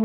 Hi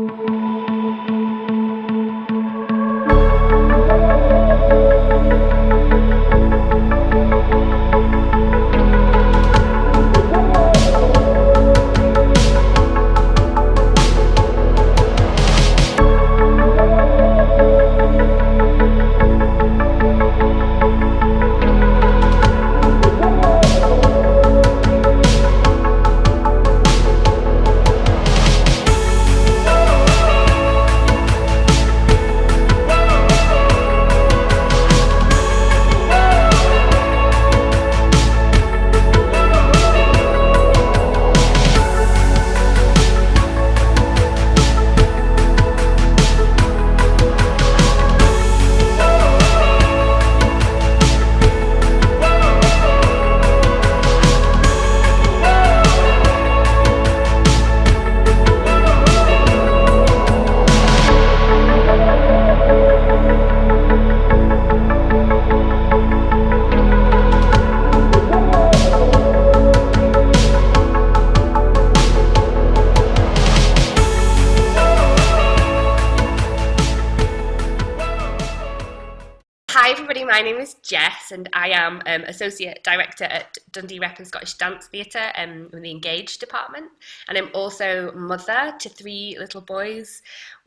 everybody, my name is Jess and I am Associate Director at Dundee Rep and Scottish Dance Theatre in the Engaged department, and I'm also mother to three little boys.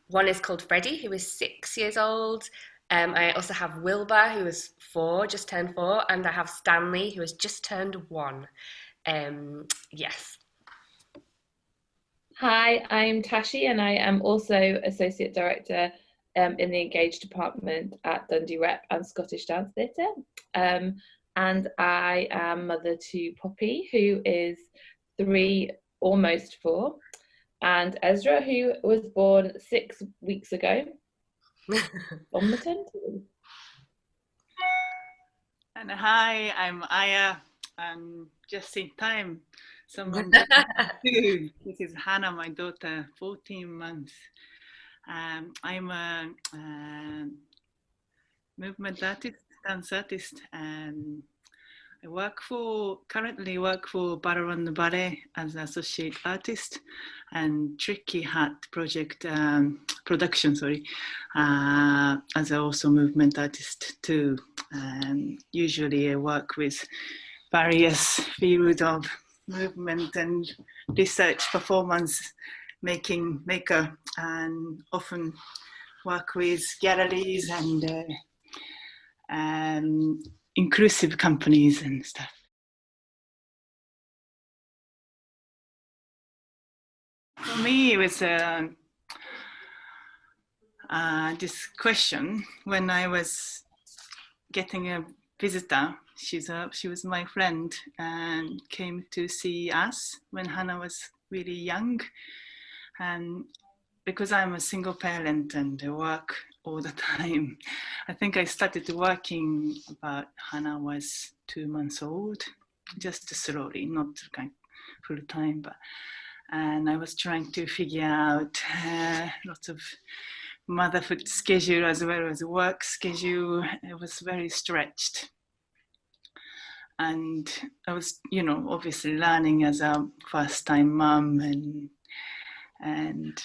One is called Freddie, who is 6 years old. I also have Wilbur, who is 4, just turned 4, and I have Stanley, who has just turned 1. Yes. Hi, I'm Tashi and I am also Associate Director in the Engaged department at Dundee Rep and Scottish Dance Theatre. And I am mother to Poppy, who is 3, almost 4, and Ezra, who was born 6 weeks ago on maternity leave. And hi, I'm Aya. I'm just in time. Someone too. This is Hannah, my daughter, 14 months. I'm a movement artist, dance artist, and I currently work for Barron Ballet as an associate artist and Tricky Hat project production, as also movement artist too. And usually I work with various fields of movement and research, performance maker, and often work with galleries and inclusive companies and stuff. For me, it was this question when I was getting a visitor. She was my friend and came to see us when Hannah was really young. And because I'm a single parent and I work all the time, I think I started working about Hannah was 2 months old, just slowly, not kind of full time, and I was trying to figure out lots of motherhood schedule as well as work schedule. It was very stretched. And I was, obviously learning as a first-time mom and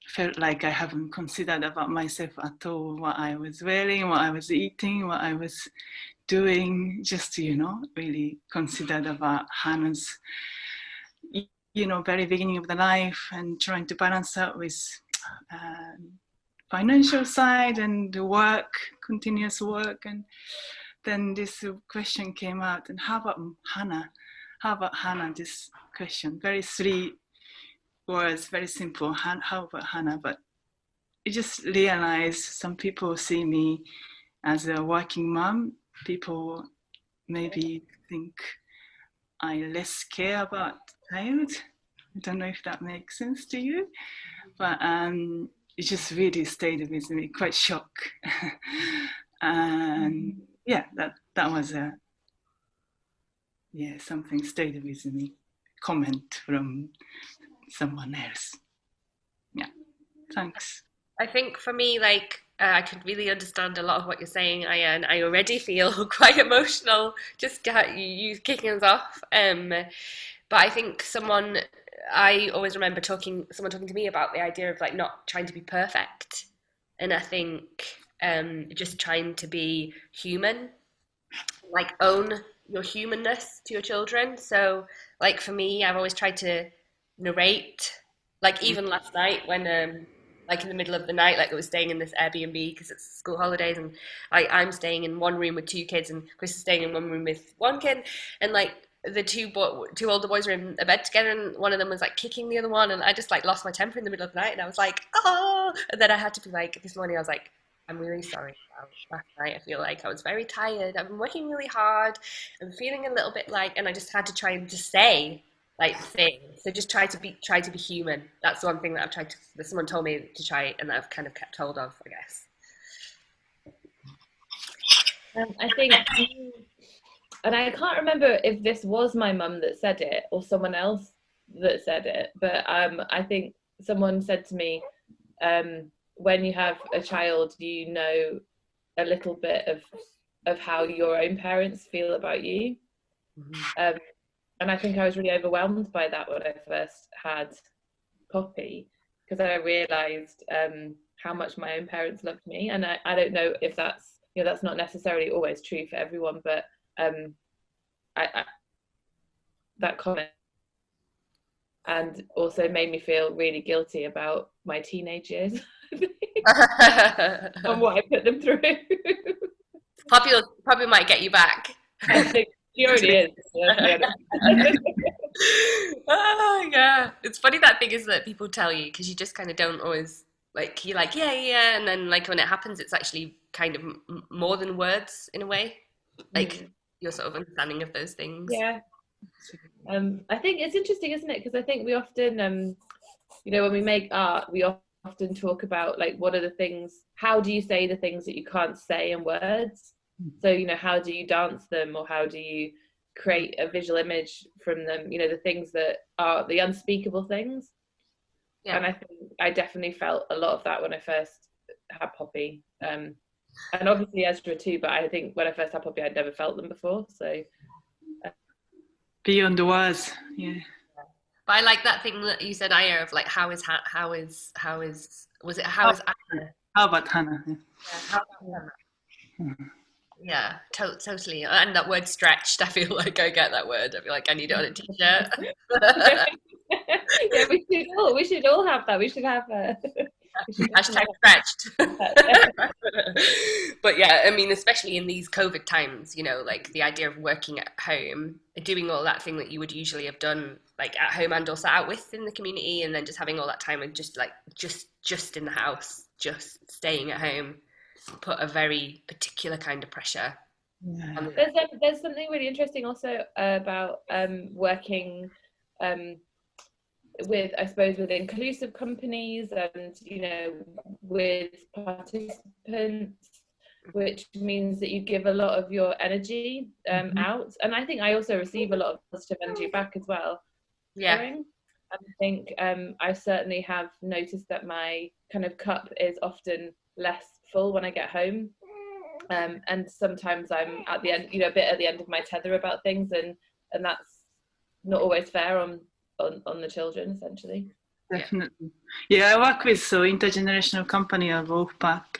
felt like I haven't considered about myself at all, what I was wearing, what I was eating, what I was doing, just really considered about Hannah's, very beginning of the life and trying to balance that with financial side and the work, continuous work. And then this question came out, and how about Hannah? How about Hannah, this question, very 3 words, very simple, how about Hannah? But I just realized some people see me as a working mom. People maybe think I less care about child. I don't know if that makes sense to you, but it just really stayed with me, quite shocked. And yeah, that was something stayed with me, comment from someone else. Yeah, thanks. I think for me, I could really understand a lot of what you're saying, Aya, and I already feel quite emotional just you kicking us off. But I think someone I always remember someone talking to me about the idea of like not trying to be perfect, and I think just trying to be human, like own your humanness to your children. So, like for me, I've always tried to narrate, like even last night when like in the middle of the night, like I was staying in this Airbnb because it's school holidays, and I'm staying in one room with two kids, and Chris is staying in one room with one kid, and like the two older boys were in a bed together, and one of them was like kicking the other one, and I just like lost my temper in the middle of the night, and I was like, oh, and then I had to be like, this morning I was like, I'm really sorry about last night. I feel like I was very tired. I've been working really hard. I'm feeling a little bit like, and I just had to try and just say like things. So just try to be human. That's the one thing that that someone told me to try, and that I've kind of kept hold of, I guess. I think, and I can't remember if this was my mum that said it or someone else that said it, but I think someone said to me, when you have a child, you know a little bit of how your own parents feel about you. Mm-hmm. And I think I was really overwhelmed by that when I first had Poppy, because I realised how much my own parents loved me. And I don't know if that's, that's not necessarily always true for everyone, but that comment and also made me feel really guilty about my teenage years and what I put them through. Poppy might get you back. I think she already is. Oh yeah, it's funny that thing is that people tell you because you just kind of don't always like. You're like yeah, and then like when it happens, it's actually kind of more than words in a way. Like your sort of understanding of those things. Yeah. I think it's interesting, isn't it? Because I think we often, when we make art, we often talk about like what are the things. How do you say the things that you can't say in words? So how do you dance them, or how do you create a visual image from them? The things that are the unspeakable things. Yeah. And I think I definitely felt a lot of that when I first had Poppy, and obviously Ezra too. But I think when I first had Poppy, I'd never felt them before. So beyond the words, yeah. But I like that thing that you said, Aya, of like how is Anna? How about Hannah? Yeah, how about Hannah? Mm-hmm. Yeah, totally. And that word stretched, I feel like I get that word. I feel like I need it on a t-shirt. Yeah, we should all have that. We should have hashtag stretched. But yeah, I mean, especially in these COVID times, like the idea of working at home, doing all that thing that you would usually have done like at home and also out with in the community, and then just having all that time and just in the house, just staying at home, put a very particular kind of pressure. Yeah. There's something really interesting also about working with inclusive companies and with participants, which means that you give a lot of your energy out, and I think I also receive a lot of positive energy back as well. Yeah. And I think I certainly have noticed that my kind of cup is often less full when I get home, and sometimes I'm at the end, a bit at the end of my tether about things, and that's not always fair on the children, essentially. Definitely. Yeah, I work with intergenerational company of Wolfpack,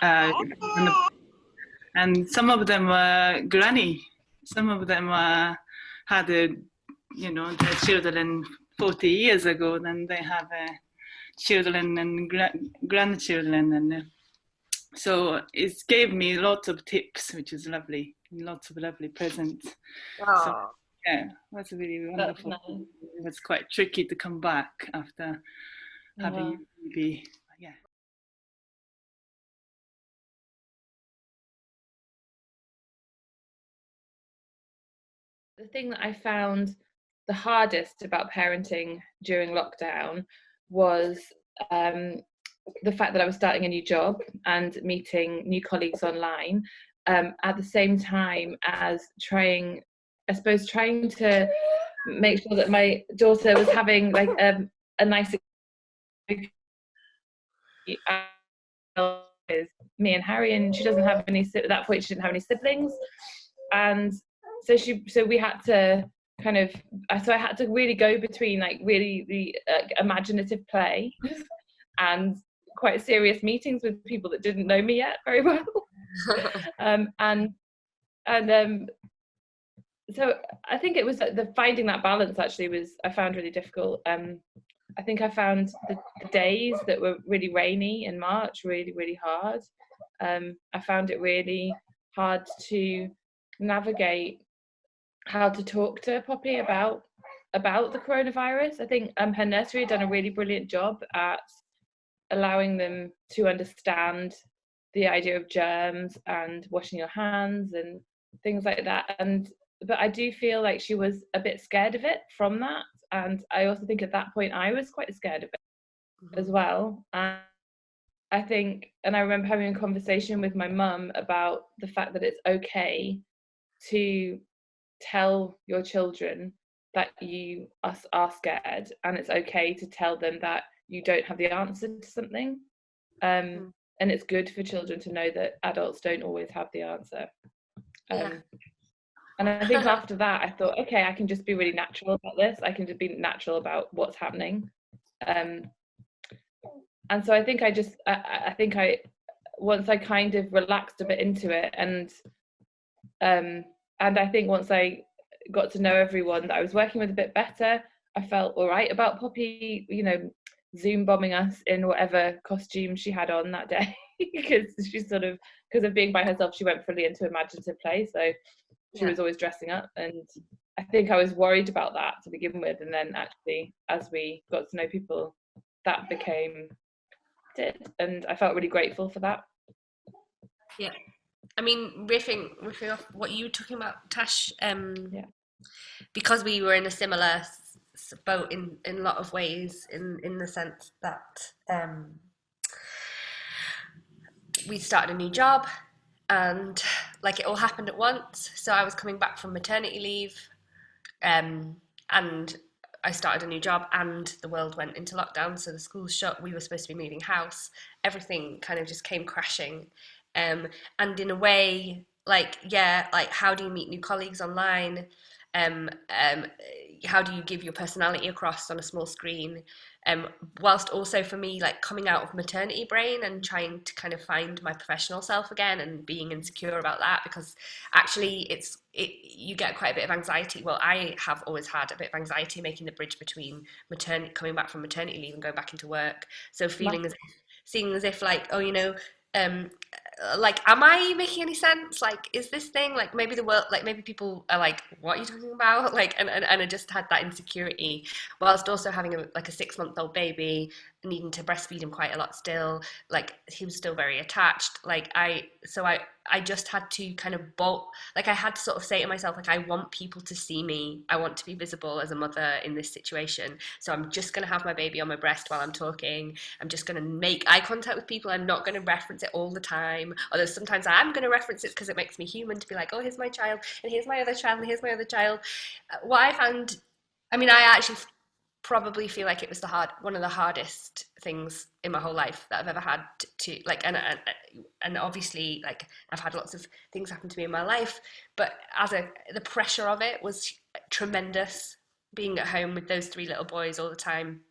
and some of them were granny, some of them had their children 40 years ago, then they have children and grandchildren, and so it gave me lots of tips, which is lovely, lots of lovely presents. So, yeah, that's really wonderful. Nice. It was quite tricky to come back after having a baby. Yeah. The thing that I found the hardest about parenting during lockdown was the fact that I was starting a new job and meeting new colleagues online, at the same time as trying to make sure that my daughter was having like a nice me and Harry, and she doesn't have any, at that point she didn't have any siblings, and so we had to kind of, so I had to really go between like really the imaginative play and quite serious meetings with people that didn't know me yet very well. And so I think it was the finding that balance actually was, I found really difficult. I think I found the days that were really rainy in March really, really hard. I found it really hard to navigate how to talk to Poppy about the coronavirus. I think her nursery had done a really brilliant job at allowing them to understand the idea of germs and washing your hands and things like that. But I do feel like she was a bit scared of it from that. And I also think at that point I was quite scared of it as well. And I think, and I remember having a conversation with my mum about the fact that it's okay to tell your children that you are scared, and it's okay to tell them that you don't have the answer to something. And it's good for children to know that adults don't always have the answer. And I think after that, I thought, okay, I can just be really natural about this. I can just be natural about what's happening. And so I think once I kind of relaxed a bit into it, and I think once I got to know everyone that I was working with a bit better, I felt all right about Poppy, Zoom bombing us in whatever costume she had on that day, because of being by herself, she went fully into imaginative play, so she was always dressing up. And I think I was worried about that to begin with, and then actually as we got to know people, that became it, and I felt really grateful for that. Yeah, I mean, riffing off what you were talking about, Tash, because we were in a similar boat in a lot of ways, in the sense that we started a new job, and like it all happened at once. So I was coming back from maternity leave, and I started a new job, and the world went into lockdown, so the schools shut. We were supposed to be moving house. Everything kind of just came crashing, and in a way, like how do you meet new colleagues online? Um, um, how do you give your personality across on a small screen? Whilst also for me, like coming out of maternity brain and trying to kind of find my professional self again, and being insecure about that, because actually you get quite a bit of anxiety. Well, I have always had a bit of anxiety making the bridge between coming back from maternity leave and going back into work. So seeing as if like, oh, um, like, am I making any sense? Like, is this thing, like, maybe the world, like, maybe people are like, what are you talking about? Like, and I just had that insecurity, whilst also having like a 6-month-old baby, needing to breastfeed him quite a lot still. Like, he was still very attached. Like, I just had to kind of like, I had to sort of say to myself, like, I want people to see me. I want to be visible as a mother in this situation. So I'm just going to have my baby on my breast while I'm talking. I'm just going to make eye contact with people. I'm not going to reference it all the time. Although sometimes I am going to reference it because it makes me human to be like, oh, here's my child, and here's my other child, and here's my other child. What I found, I mean, I actually probably feel like it was one of the hardest things in my whole life that I've ever had to like, and obviously, like, I've had lots of things happen to me in my life, but the pressure of it was tremendous, being at home with those 3 little boys all the time,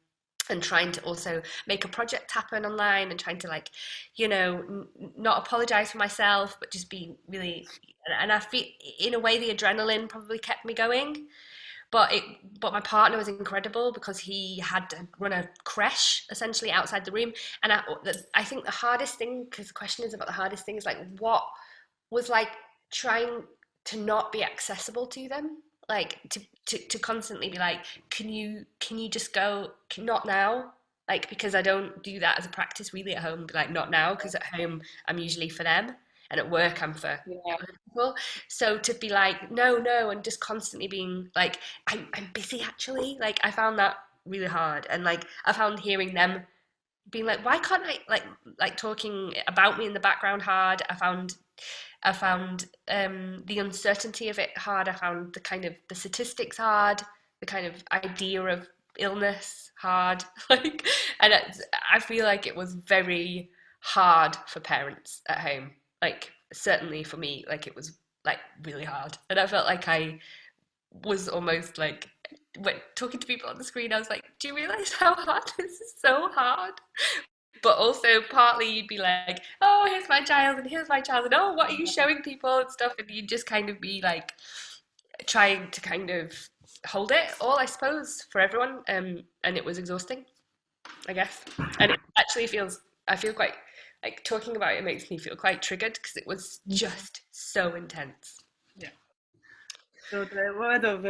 and trying to also make a project happen online, and trying to, like, not apologize for myself, but just be really, and I feel in a way the adrenaline probably kept me going. But my partner was incredible, because he had to run a creche essentially outside the room. And I think the hardest thing, because the question is about the hardest thing, is like, what was like trying to not be accessible to them, like to constantly be like, can you just go, not now, like, because I don't do that as a practice really at home, be like, not now, because at home I'm usually for them, and at work I'm for other people. So to be like, no, no, and just constantly being like, I'm busy actually, like, I found that really hard. And like, I found hearing them being like, why can't I, like talking about me in the background hard. I found the uncertainty of it hard. I found the kind of the statistics hard, the kind of idea of illness hard. Like, and I feel like it was very hard for parents at home. Like, certainly for me, like, it was like really hard, and I felt like I was almost like when talking to people on the screen, I was like, do you realize how hard this is? So hard. But also partly you'd be like, oh, here's my child and here's my child and oh, what are you showing people and stuff, and you'd just kind of be like trying to kind of hold it all, I suppose, for everyone. And it was exhausting, I guess. And it actually feels, I feel quite like talking about it makes me feel quite triggered because it was just so intense. Yeah. So the word of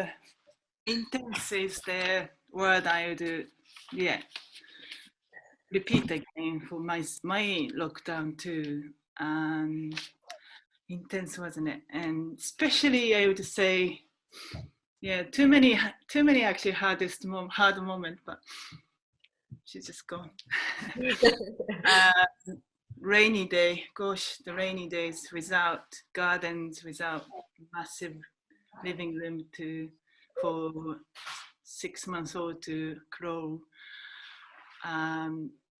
intense is the word I would, yeah, repeat again for my lockdown too. Intense, wasn't it? And especially I would say, yeah, too many actually hard moment, but she's just gone. Rainy day, gosh, the rainy days without gardens, without massive living room for 6 months old to grow.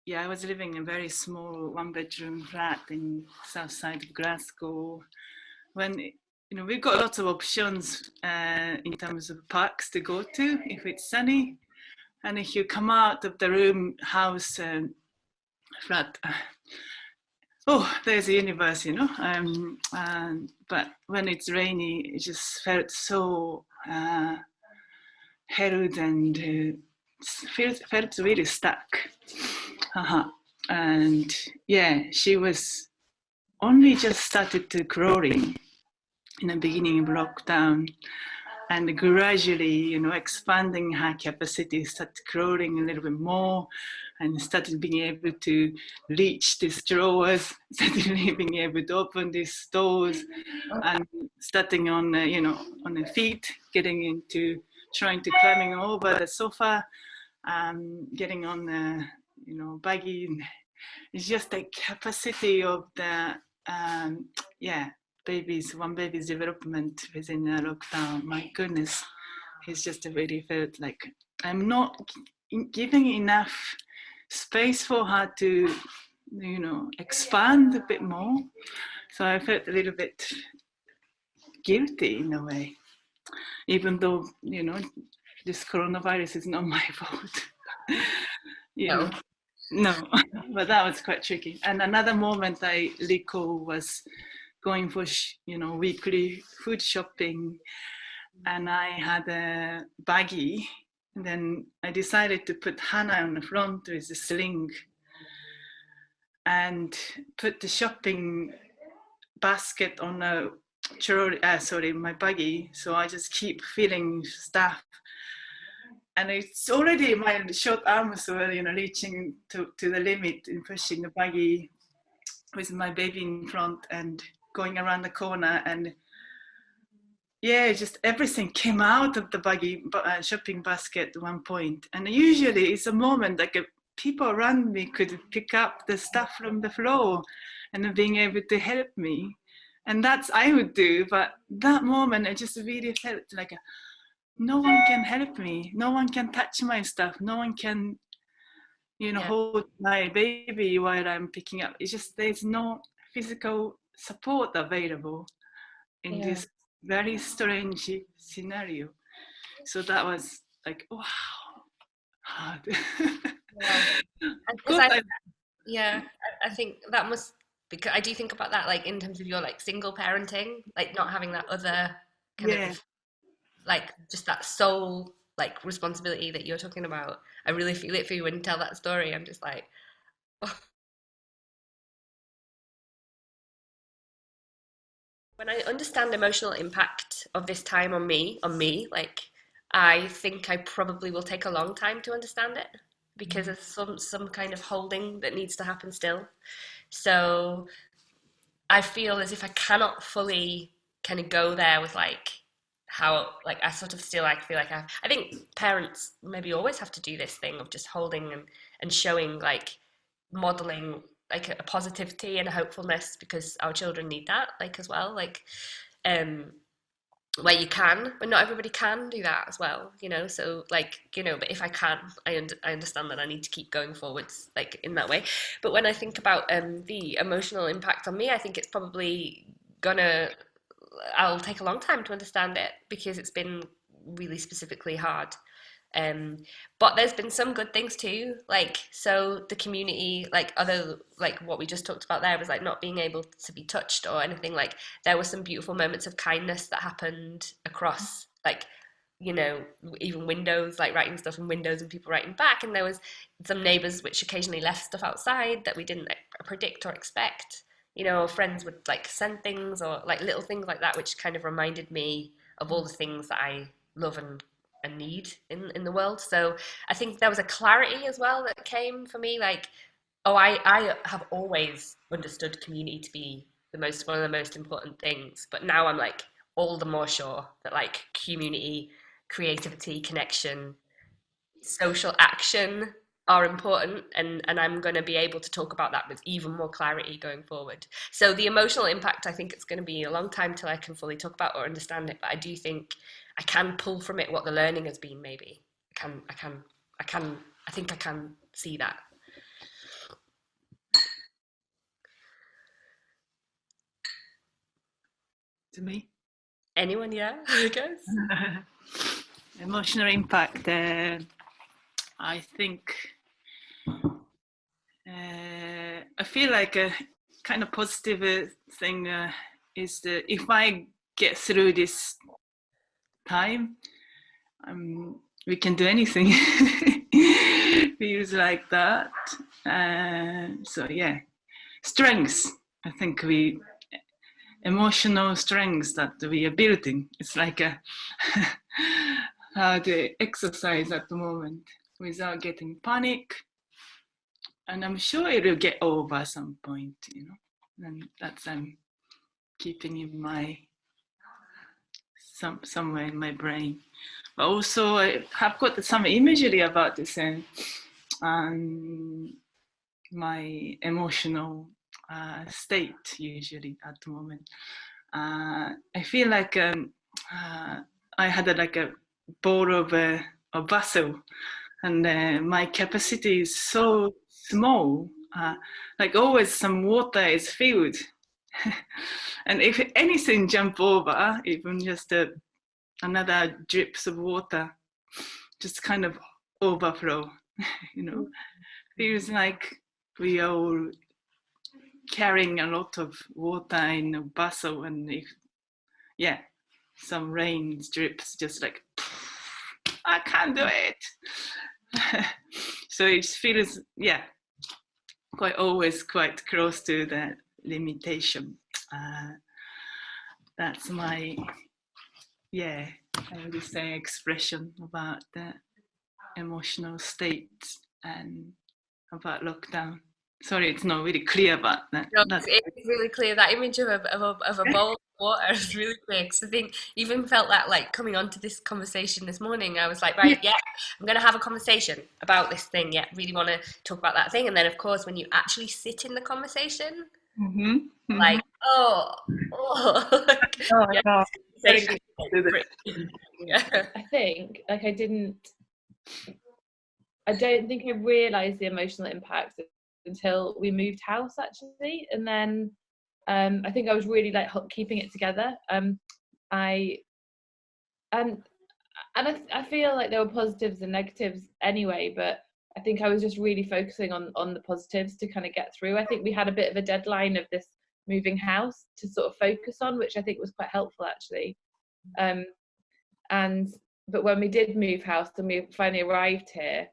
Yeah, I was living in a very small one-bedroom flat in south side of Glasgow. When we've got lots of options in terms of parks to go to if it's sunny, and if you come out of the house flat, oh, there's a universe, but when it's rainy, it just felt so held and felt really stuck. And yeah, she was only just started to crawling in the beginning of lockdown, and gradually, expanding her capacity, started crawling a little bit more, and started being able to reach these drawers, suddenly being able to open these doors, and starting on, on her feet, getting into trying to climbing over the sofa, getting on the, buggy. It's just the capacity of the, one baby's development within a lockdown. My goodness, it's just really felt like I'm not giving enough space for her to, expand a bit more. So I felt a little bit guilty in a way, even though, this coronavirus is not my fault. No. No, but that was quite tricky. And another moment I recall was going for, weekly food shopping, and I had a baggie. And then I decided to put Hannah on the front with a sling and put the shopping basket on a my baggie. So I just keep filling stuff. And it's already my short arms were, reaching to the limit in pushing the buggy with my baby in front and going around the corner. And yeah, just everything came out of the buggy shopping basket at one point. And usually it's a moment like people around me could pick up the stuff from the floor and being able to help me. And that's I would do. But that moment, I just really felt like no one can help me. No one can touch my stuff. No one can, hold my baby while I'm picking up. It's just there's no physical support available in this very strange scenario. So that was like, wow, hard. I think that must, because I do think about that like in terms of your like single parenting, like not having that other kind of like just that sole like responsibility that you're talking about. I really feel it for you when you tell that story. I'm just like, oh. When I understand emotional impact of this time on me, like I think I probably will take a long time to understand it because there's some kind of holding that needs to happen still. So I feel as if I cannot fully kind of go there with like how like I sort of still like feel like I think parents maybe always have to do this thing of just holding and showing like modeling like a positivity and a hopefulness because our children need that like as well like um where you can, but not everybody can do that as well, so like but if I can, I understand that I need to keep going forwards like in that way. But when I think about the emotional impact on me, I think it's probably gonna I'll take a long time to understand it because it's been really specifically hard. But there's been some good things too. Like, so the community, like other, like what we just talked about there was like not being able to be touched or anything. Like, there were some beautiful moments of kindness that happened across, like, you know, even windows, like writing stuff in windows and people writing back. And there was some neighbors which occasionally left stuff outside that we didn't predict or expect. You know, friends would like send things or like little things like that, which kind of reminded me of all the things that I love and need in the world. So I think there was a clarity as well that came for me. Like, oh, I have always understood community to be one of the most important things, but now I'm like all the more sure that like community, creativity, connection, social action are important, and I'm going to be able to talk about that with even more clarity going forward. So the emotional impact, I think it's going to be a long time till I can fully talk about or understand it, but I do think I can pull from it what the learning has been. Maybe I think I can see that. To me. Anyone? Yeah, I guess. Emotional impact. I think I feel like a kind of positive thing is that if I get through this time, we can do anything. Feels like that. So yeah, strengths. I think emotional strengths that we are building. It's like a how to exercise at the moment without getting panic. And I'm sure it'll get over some point, you know. And that's I'm keeping in my somewhere in my brain. But also I have got some imagery about this and my emotional state usually at the moment. I feel like I had like a bowl of a vessel, and my capacity is so small. Like always, some water is filled, and if anything jump over, even just another drips of water, just kind of overflow. You know, feels like we are all carrying a lot of water in a vessel, and if some rain drips, just like I can't do it. So it feels quite close to the limitation. That's my I would say expression about the emotional state and about lockdown. Sorry, it's not really clear about that. No, it's really clear. That image of a bowl of water is really clear. Because I think even felt that like coming onto this conversation this morning, I was like, right, yeah, I'm going to have a conversation about this thing. Yeah, really want to talk about that thing. And then, of course, when you actually sit in the conversation, like, oh, I can't. yeah. I think like I don't think I realised the emotional impact until we moved house actually, and then I think I was really like keeping it together. I and I feel like there were positives and negatives anyway, but I think I was just really focusing on the positives to kind of get through. I think we had a bit of a deadline of this moving house to sort of focus on, which I think was quite helpful actually. But when we did move house and we finally arrived here,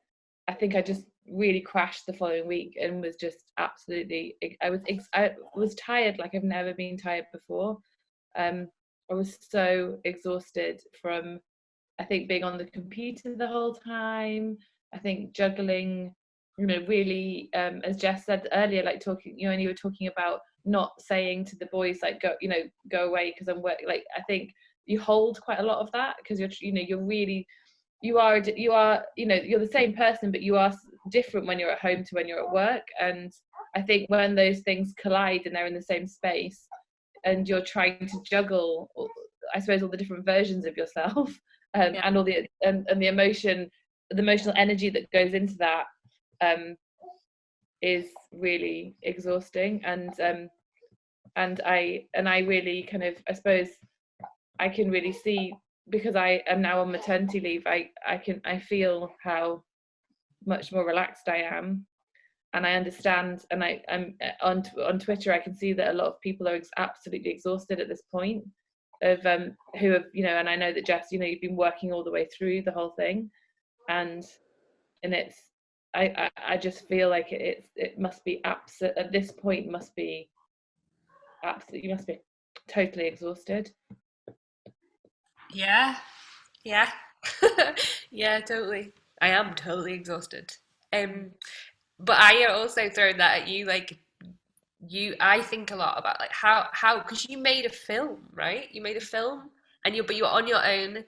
I think I just really crashed the following week and was just absolutely I was tired like I've never been tired before. I was so exhausted from I think being on the computer the whole time. I think juggling, you know, really as Jess said earlier, like talking, you know, and you were talking about not saying to the boys like go away because I'm working. Like I think you hold quite a lot of that because you're the same person, but you are different when you're at home to when you're at work. And I think when those things collide and they're in the same space and you're trying to juggle, I suppose, all the different versions of yourself and all the the emotional energy that goes into that is really exhausting. And I really kind of, I suppose I can really see because I am now on maternity leave, I feel how much more relaxed I am, and I understand, and I'm on Twitter I can see that a lot of people are absolutely exhausted at this point of who have, you know, and I know that Jess, you know, you've been working all the way through the whole thing, and it's I just feel like it must be absolute at this point, must be absolutely, you must be totally exhausted. Yeah, yeah, yeah, totally. I am totally exhausted. Um, but I also throw that at you, like I think a lot about like because you made a film, right? You made a film, and but you were on your own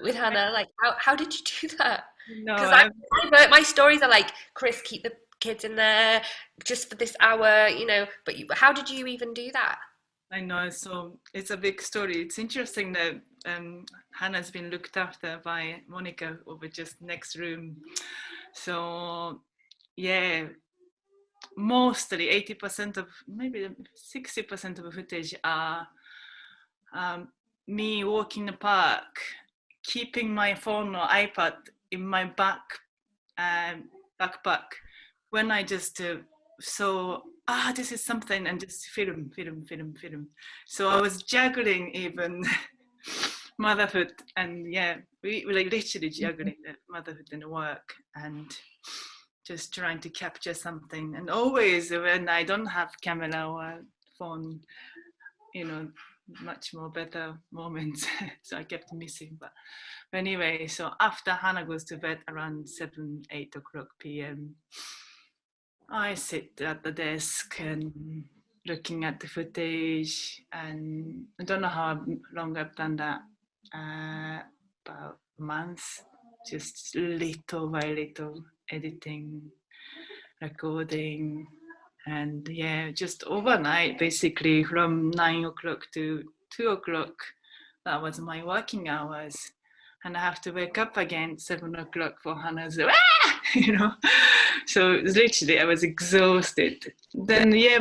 with Hannah. Like, how did you do that? No, Because my stories are like, Chris, keep the kids in there just for this hour, you know. But how did you even do that? I know, so it's a big story. It's interesting that Hannah's been looked after by Monica over just next room. So yeah, mostly 80% of, maybe 60% of the footage are me walking the park, keeping my phone or iPad in my backpack when I just saw this is something, and just film. So I was juggling even motherhood, and yeah, we like literally juggling the motherhood and work, and just trying to capture something. And always when I don't have camera or phone, you know, much more better moments. So I kept missing. But anyway, so after Hannah goes to bed around 7, 8 o'clock p.m., I sit at the desk and looking at the footage, and I don't know how long I've done that, about a month, just little by little editing, recording, and yeah, just overnight, basically from 9 o'clock to 2 o'clock, that was my working hours. And I have to wake up again 7 o'clock for Hannah's, you know. So literally, I was exhausted. Then yeah,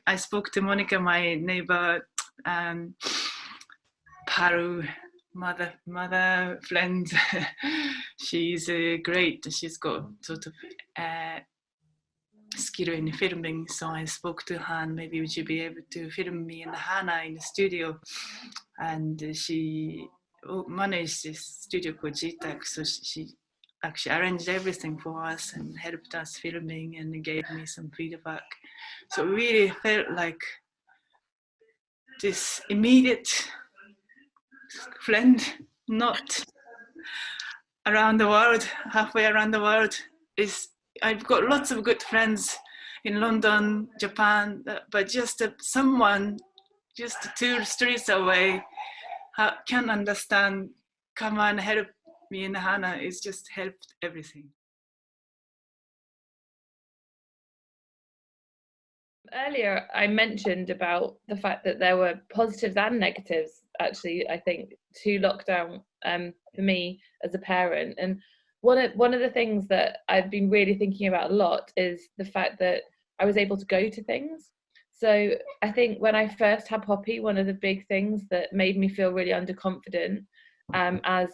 I spoke to Monica, my neighbor, Paru, mother friend. She's great. She's got sort of skill in filming, so I spoke to her, and maybe would you be able to film me and Hannah in the studio? And she managed this studio called GTAC, so she actually arranged everything for us and helped us filming and gave me some feedback. So it really felt like this immediate friend, not around the world, halfway around the world. I've got lots of good friends in London, Japan, but just someone just 2 streets away can understand, come and help me and Hannah. It's just helped everything. Earlier I mentioned about the fact that there were positives and negatives, actually, I think, to lockdown for me as a parent. And one of the things that I've been really thinking about a lot is the fact that I was able to go to things. So I think when I first had Poppy, one of the big things that made me feel really underconfident as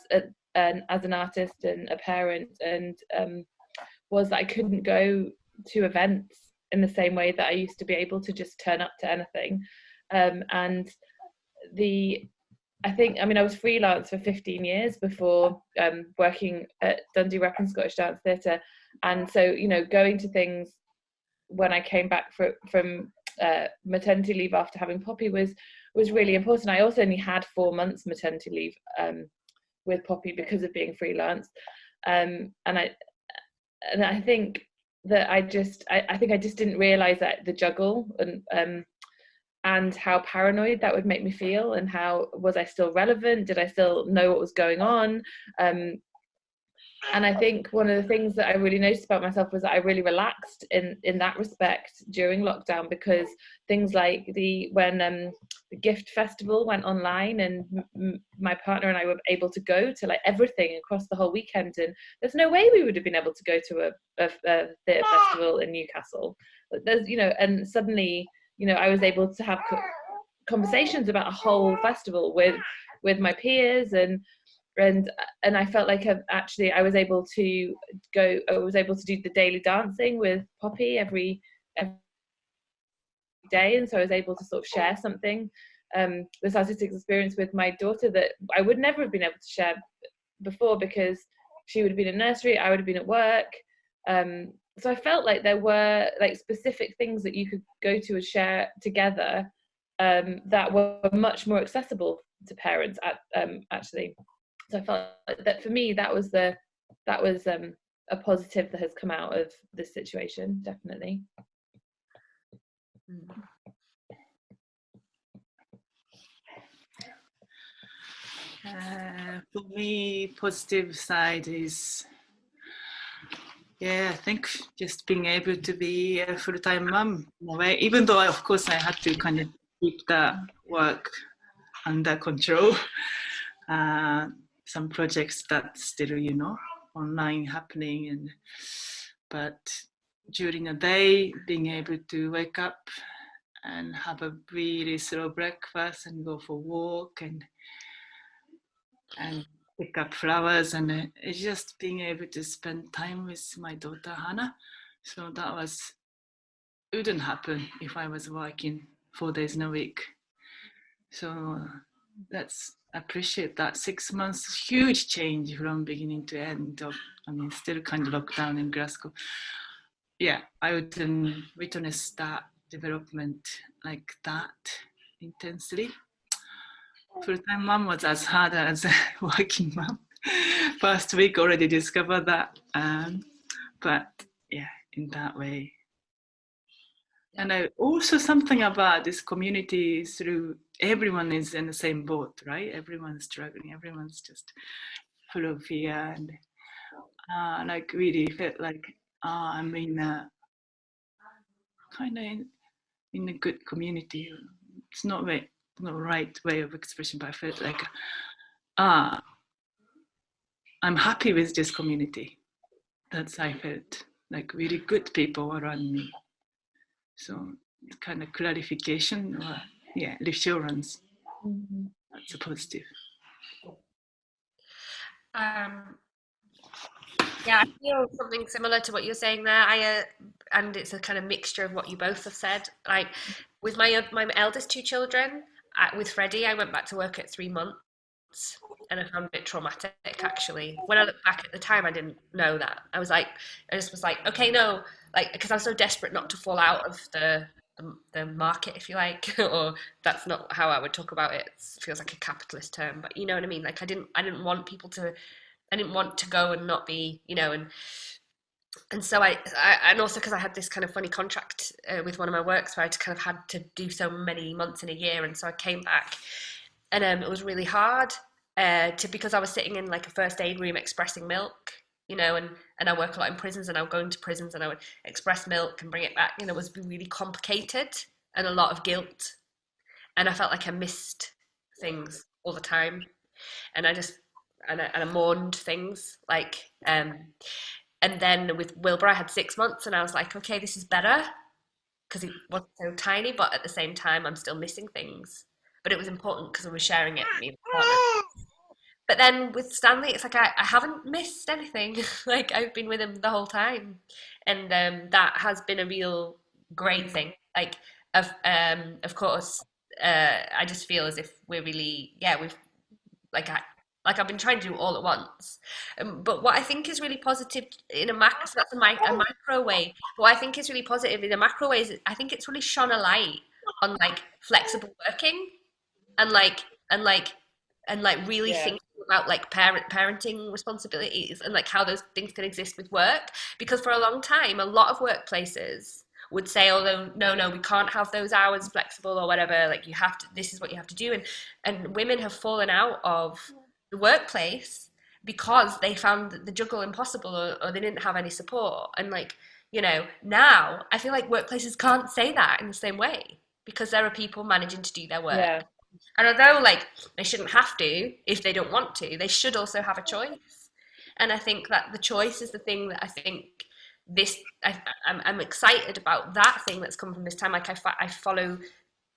an artist and a parent, and was that I couldn't go to events in the same way that I used to be able to just turn up to anything. And I think, I mean, I was freelance for 15 years before working at Dundee Rep and Scottish Dance Theatre. And so, you know, going to things when I came back from maternity leave after having Poppy was really important. I also only had 4 months maternity leave with Poppy because of being freelance. And I think that I think I just didn't realize that the juggle and how paranoid that would make me feel, and how was I still relevant? Did I still know what was going on? And I think one of the things that I really noticed about myself was that I really relaxed in that respect during lockdown, because things like when the gift festival went online, and my partner and I were able to go to like everything across the whole weekend, and there's no way we would have been able to go to a theatre festival in Newcastle. But there's, you know, and suddenly, you know, I was able to have conversations about a whole festival with with my peers, and I felt like I was able to do the daily dancing with Poppy every day, and so I was able to sort of share something, this artistic experience with my daughter that I would never have been able to share before, because she would have been in nursery, I would have been at work. So I felt like there were like specific things that you could go to and share together, that were much more accessible to parents actually. So I felt like that for me, that was a positive that has come out of this situation, definitely. For me, positive side is, I think just being able to be a full-time mum in a way, even though of course I had to kind of keep the work under control. Some projects that still, online happening, but during the day, being able to wake up and have a really slow breakfast and go for a walk and pick up flowers, and it's just being able to spend time with my daughter Hannah. So that wouldn't happen if I was working 4 days in a week. So that's appreciate that 6 months, huge change from beginning to end of, still kind of lockdown in Glasgow. I wouldn't witness that development like that intensely. Full-time mom was as hard as a working mom. First week already discovered that, but in that way. And I also something about this community through everyone is in the same boat, right? Everyone's struggling, everyone's just full of fear, and like really felt like I'm in a kind of in a good community. It's not the right way of expression, but I felt like I'm happy with this community. That's I felt like really good people around me. So kind of clarification or reassurance. Mm-hmm. That's a positive. I feel something similar to what you're saying there, Aya, and it's a kind of mixture of what you both have said. Like with my eldest two children, with Freddie, I went back to work at 3 months, and I found it a bit traumatic actually. When I look back at the time, I didn't know that. I just was like, okay, no, like because I was so desperate not to fall out of the market, if you like, or that's not how I would talk about it. It feels like a capitalist term, but you know what I mean. Like I didn't want people to. I didn't want to go and not be, and so and also because I had this kind of funny contract with one of my works where I kind of had to do so many months in a year, and so I came back, and it was really hard because I was sitting in like a first aid room expressing milk, and I work a lot in prisons, and I would go into prisons and I would express milk and bring it back, it was really complicated and a lot of guilt, and I felt like I missed things all the time, and I mourned things like and then with Wilbur I had 6 months, and I was like, okay, this is better because it wasn't so tiny, but at the same time I'm still missing things, but it was important because I was sharing it with me. But then with Stanley, it's like I haven't missed anything. Like I've been with him the whole time, and that has been a real great thing. Like of course, I just feel as if we're really we've like I've been trying to do all at once. But what I think is really positive in a macro, so that's a micro way. But what I think is really positive in a macro way is I think it's really shone a light on like flexible working and really thinking about like parenting responsibilities and like how those things can exist with work. Because for a long time, a lot of workplaces would say, oh no, we can't have those hours flexible or whatever, like you have to, this is what you have to do, and women have fallen out of the workplace because they found the juggle impossible, or they didn't have any support. And like, now I feel like workplaces can't say that in the same way because there are people managing to do their work, and although like they shouldn't have to if they don't want to, they should also have a choice. And I think that the choice is the thing that I think I'm excited about, that thing that's come from this time. Like I follow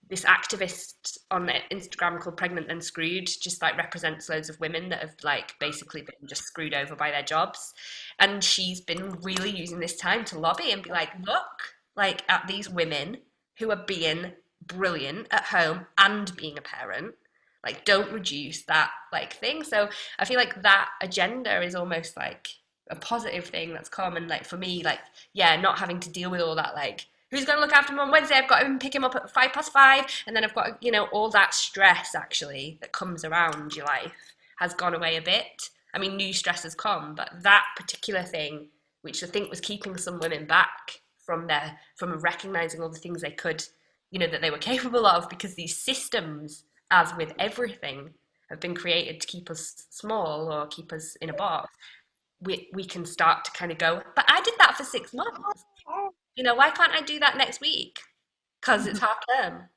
this activist on Instagram called Pregnant and Screwed just like represents loads of women that have like basically been just screwed over by their jobs. And she's been really using this time to lobby and be like, look, like at these women who are being brilliant at home and being a parent. Like, don't reduce that like thing. So I feel like that agenda is almost like a positive thing that's come. And like for me, like, yeah, not having to deal with all that, like, who's going to look after him on Wednesday? I've got to pick him up at 5 past 5. And then I've got, you know, all that stress actually that comes around your life has gone away a bit. I mean, new stress has come, but that particular thing, which I think was keeping some women back from recognizing all the things they could, you know, that they were capable of, because these systems, as with everything, have been created to keep us small or keep us in a box. We can start to kind of go, but I did that for 6 months. You know, why can't I do that next week? Because it's half term.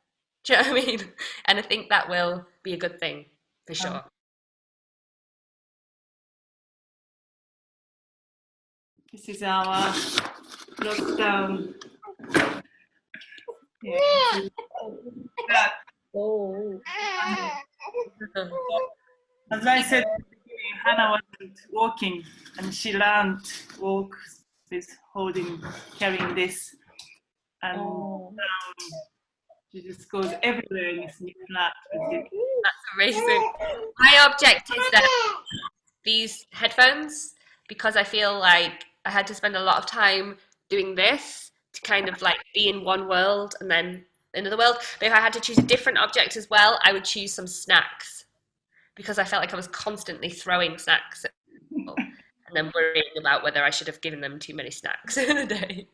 Do you know what I mean? And I think that will be a good thing for sure. This is our lockdown. Yeah. Oh. As I said at the beginning, Hannah wasn't walking, and she learned to walk with carrying this, and she just goes everywhere in this new flat with it. That's amazing. My object is that these headphones, because I feel like I had to spend a lot of time doing this to kind of like be in one world and then another world. But if I had to choose a different object as well, I would choose some snacks, because I felt like I was constantly throwing snacks at people and then worrying about whether I should have given them too many snacks in a day.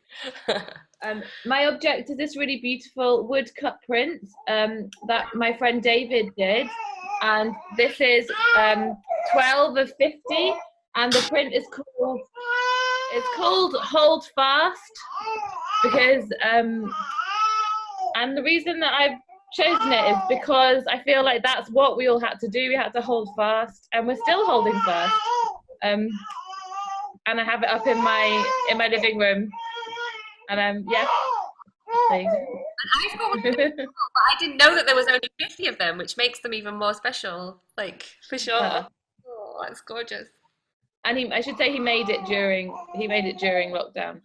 My object is this really beautiful woodcut print that my friend David did, and this is 12 of 50, and the print is called Hold Fast, because and the reason that I've chosen it is because I feel like that's what we all had to do. We had to hold fast, and we're still holding fast. And I have it up in my living room, and yeah. And I've got one, but I didn't know that there was only 50 of them, which makes them even more special. Like, for sure. Oh, that's gorgeous. And I should say he made it during lockdown.